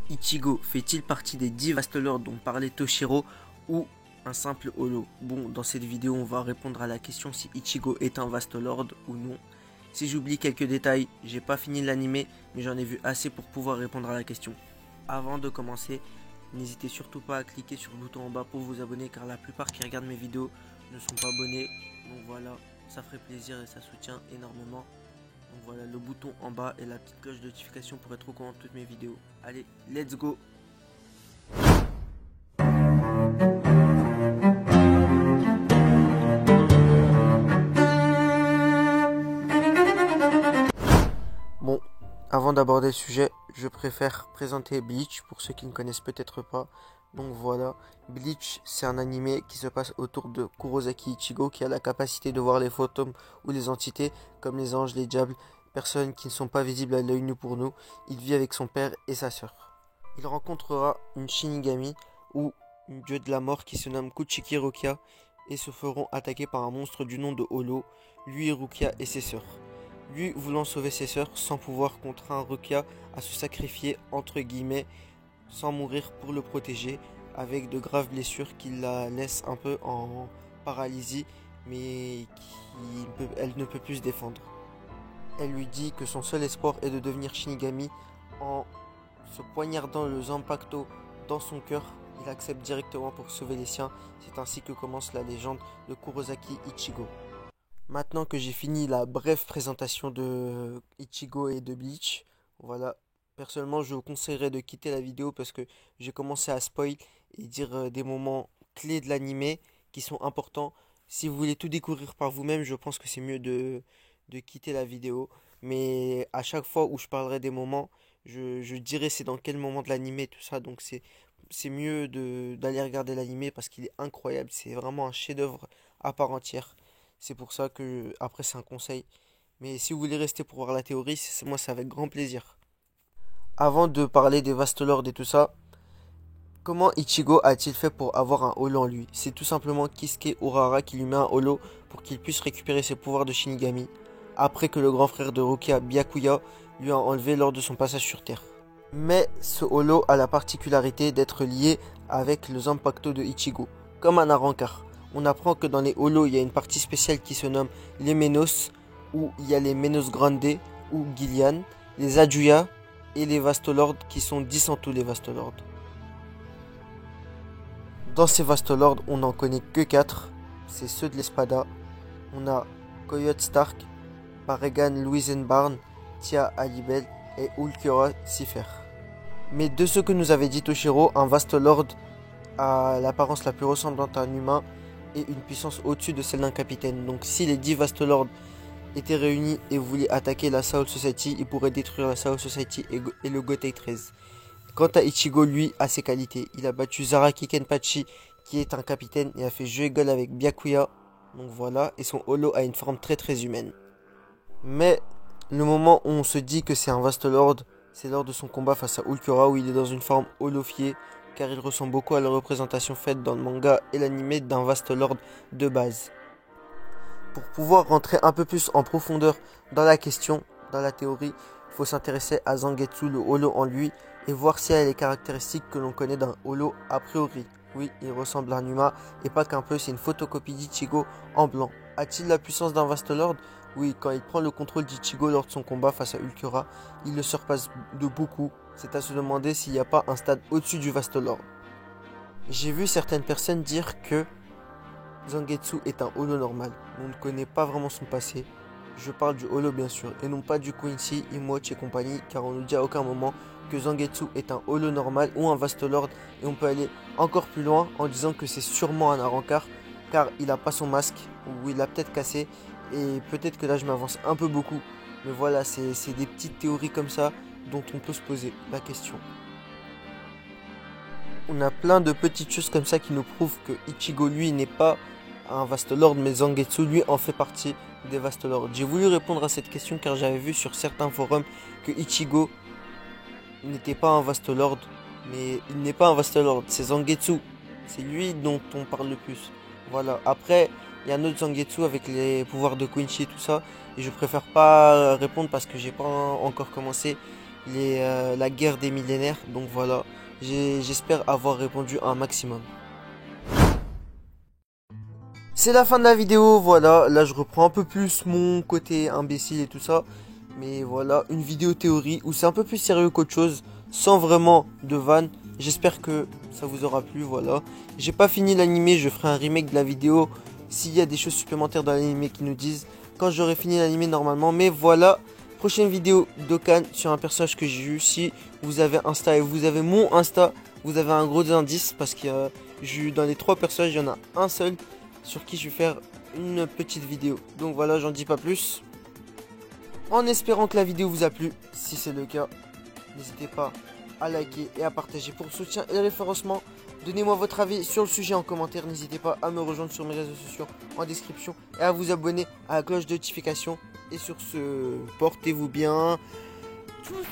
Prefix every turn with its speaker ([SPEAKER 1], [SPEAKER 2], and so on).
[SPEAKER 1] Ichigo fait-il partie des 10 Vastelords dont parlait Toshiro ou un simple holo? Bon, dans cette vidéo, on va répondre à la question si Ichigo est un Vastelord ou non. Si j'oublie quelques détails, j'ai pas fini l'animé, mais j'en ai vu assez pour pouvoir répondre à la question. Avant de commencer, n'hésitez surtout pas à cliquer sur le bouton en bas pour vous abonner, car la plupart qui regardent mes vidéos ne sont pas abonnés. Donc voilà, ça ferait plaisir et ça soutient énormément. Donc voilà, le bouton en bas et la petite cloche de notification pour être au courant de toutes mes vidéos. Allez, let's go! Bon, avant d'aborder le sujet, je préfère présenter Bleach pour ceux qui ne connaissent peut-être pas. Donc voilà, Bleach, c'est un animé qui se passe autour de Kurosaki Ichigo qui a la capacité de voir les fantômes ou les entités comme les anges, les diables, personnes qui ne sont pas visibles à l'œil nu pour nous. Il vit avec son père et sa sœur. Il rencontrera une Shinigami ou une dieu de la mort qui se nomme Kuchiki Rukia et se feront attaquer par un monstre du nom de Holo, lui Rukia et ses sœurs. Lui voulant sauver ses sœurs sans pouvoir contraint Rukia à se sacrifier entre guillemets sans mourir pour le protéger avec de graves blessures qui la laissent un peu en paralysie mais elle ne peut plus se défendre. Elle lui dit que son seul espoir est de devenir Shinigami en se poignardant le Zanpakuto dans son cœur. Il accepte directement pour sauver les siens. C'est ainsi que commence la légende de Kurosaki Ichigo. Maintenant que j'ai fini la brève présentation de Ichigo et de Bleach, voilà, personnellement je vous conseillerais de quitter la vidéo parce que j'ai commencé à spoil et dire des moments clés de l'animé qui sont importants. Si vous voulez tout découvrir par vous-même, je pense que c'est mieux de quitter la vidéo. Mais à chaque fois où je parlerai des moments, je dirai c'est dans quel moment de l'animé, tout ça. Donc c'est mieux d'aller regarder l'animé parce qu'il est incroyable. C'est vraiment un chef-d'œuvre à part entière. C'est pour ça que, après, c'est un conseil. Mais si vous voulez rester pour voir la théorie, moi, c'est avec grand plaisir. Avant de parler des Vastelords et tout ça, comment Ichigo a-t-il fait pour avoir un holo en lui? C'est tout simplement Kisuke Urara qui lui met un holo pour qu'il puisse récupérer ses pouvoirs de Shinigami, après que le grand frère de Rukia, Byakuya, lui a enlevé lors de son passage sur Terre. Mais ce holo a la particularité d'être lié avec le Zanpakuto de Ichigo, comme un Arrancar. On apprend que dans les holos, il y a une partie spéciale qui se nomme les Menos, où il y a les Menos Grande ou Gillian, les Ajuya et les Vastelords qui sont 10 en tout les Vastelords. Dans ces Vastelords, on n'en connaît que 4, c'est ceux de l'Espada. On a Coyote Stark, Baregan Louisenbarn, Tia Alibel et Ulquiorra Cifer. Mais de ce que nous avait dit Toshiro, un Vastelord a l'apparence la plus ressemblante à un humain et une puissance au-dessus de celle d'un capitaine. Donc si les 10 Vastelords étaient réunis et voulaient attaquer la Soul Society, ils pourraient détruire la Soul Society et le Gotei 13. Quant à Ichigo, lui, a ses qualités. Il a battu Zaraki Kenpachi, qui est un capitaine, et a fait jeu égal avec Byakuya. Donc voilà, et son holo a une forme très très humaine. Mais le moment où on se dit que c'est un Vastelord, c'est lors de son combat face à Ulquiorra où il est dans une forme holofiée, car il ressemble beaucoup à la représentation faite dans le manga et l'anime d'un Vastelord de base. Pour pouvoir rentrer un peu plus en profondeur dans la question, dans la théorie, il faut s'intéresser à Zangetsu, le holo en lui, et voir si elle a les caractéristiques que l'on connaît d'un holo a priori. Oui, il ressemble à un humain, et pas qu'un peu, c'est une photocopie d'Ichigo en blanc. A-t-il la puissance d'un Vastelord? Oui, quand il prend le contrôle d'Ichigo lors de son combat face à Ulquiorra, il le surpasse de beaucoup. C'est à se demander s'il n'y a pas un stade au-dessus du Vastelord. J'ai vu certaines personnes dire que Zangetsu est un holo normal. On ne connaît pas vraiment son passé. Je parle du holo bien sûr, et non pas du Quincy, Imochi et compagnie, car on ne dit à aucun moment que Zangetsu est un holo normal ou un Vastelord, et on peut aller encore plus loin en disant que c'est sûrement un Arrancar, car il n'a pas son masque, ou il l'a peut-être cassé, et peut-être que là je m'avance un peu beaucoup, mais voilà, c'est des petites théories comme ça dont on peut se poser la question. On a plein de petites choses comme ça qui nous prouvent que Ichigo lui n'est pas un Vastelord, mais Zangetsu lui en fait partie des Vastelords. J'ai voulu répondre à cette question car j'avais vu sur certains forums que Ichigo n'était pas un Vastelord, mais il n'est pas un Vastelord, c'est Zangetsu. C'est lui dont on parle le plus. Voilà, après, il y a un autre Zangetsu avec les pouvoirs de Quincy et tout ça, et je préfère pas répondre parce que j'ai pas encore commencé. la guerre des millénaires. Donc voilà, j'espère avoir répondu à un maximum. C'est la fin de la vidéo, voilà, là je reprends un peu plus mon côté imbécile et tout ça. Mais voilà, une vidéo théorie où c'est un peu plus sérieux qu'autre chose, sans vraiment de vannes. J'espère que ça vous aura plu, voilà. J'ai pas fini l'animé, je ferai un remake de la vidéo s'il y a des choses supplémentaires dans l'animé qui nous disent quand j'aurai fini l'animé normalement. Mais voilà, prochaine vidéo d'Okan sur un personnage que j'ai eu. Si vous avez Insta et vous avez mon Insta, vous avez un gros indice parce que j'ai eu dans les 3 personnages, il y en a un seul sur qui je vais faire une petite vidéo. Donc voilà, j'en dis pas plus. En espérant que la vidéo vous a plu, si c'est le cas, n'hésitez pas à liker et à partager pour le soutien et le référencement. Donnez-moi votre avis sur le sujet en commentaire, n'hésitez pas à me rejoindre sur mes réseaux sociaux en description et à vous abonner à la cloche de notification. Et sur ce, portez-vous bien. Tchuss.